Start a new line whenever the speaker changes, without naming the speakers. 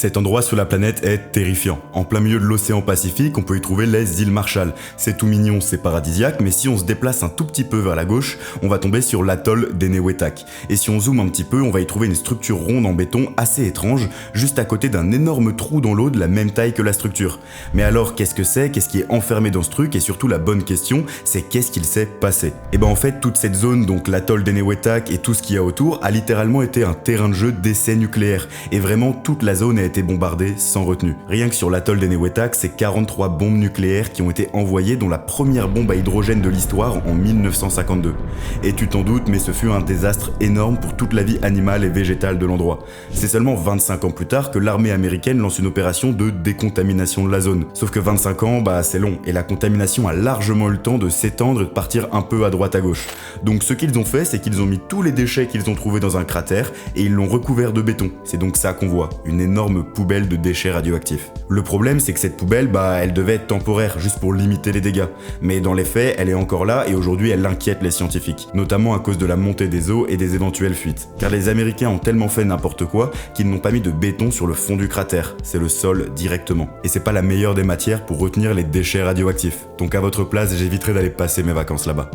Cet endroit sur la planète est terrifiant. En plein milieu de l'océan Pacifique, on peut y trouver les îles Marshall. C'est tout mignon, c'est paradisiaque, mais si on se déplace un tout petit peu vers la gauche, on va tomber sur l'atoll d'Enewetak. Et si on zoome un petit peu, on va y trouver une structure ronde en béton assez étrange, juste à côté d'un énorme trou dans l'eau de la même taille que la structure. Mais alors, qu'est-ce que c'est? Qu'est-ce qui est enfermé dans ce truc? Et surtout, la bonne question, c'est qu'est-ce qu'il s'est passé? Et ben en fait, toute cette zone, donc l'atoll d'Enewetak et tout ce qu'il y a autour, a littéralement été un terrain de jeu d'essais nucléaires. Et vraiment, toute la zone a été bombardée sans retenue. Rien que sur l'atoll d'Enewetak, c'est 43 bombes nucléaires qui ont été envoyées, dont la première bombe à hydrogène de l'histoire en 1952. Et tu t'en doutes, mais ce fut un désastre énorme pour toute la vie animale et végétale de l'endroit. C'est seulement 25 ans plus tard que l'armée américaine lance une opération de décontamination de la zone. Sauf que 25 ans, c'est long, et la contamination a largement eu le temps de s'étendre et de partir un peu à droite à gauche. Donc ce qu'ils ont fait, c'est qu'ils ont mis tous les déchets qu'ils ont trouvés dans un cratère, et ils l'ont recouvert de béton. C'est donc ça qu'on voit, une énorme poubelle de déchets radioactifs. Le problème, c'est que cette poubelle, elle devait être temporaire, juste pour limiter les dégâts. Mais dans les faits, elle est encore là, et aujourd'hui elle inquiète les scientifiques, notamment à cause de la montée des eaux et des éventuelles fuites. Car les Américains ont tellement fait n'importe quoi qu'ils n'ont pas mis de béton sur le fond du cratère, c'est le sol directement. Et c'est pas la meilleure des matières pour retenir les déchets radioactifs. Donc à votre place, j'éviterai d'aller passer mes vacances là-bas.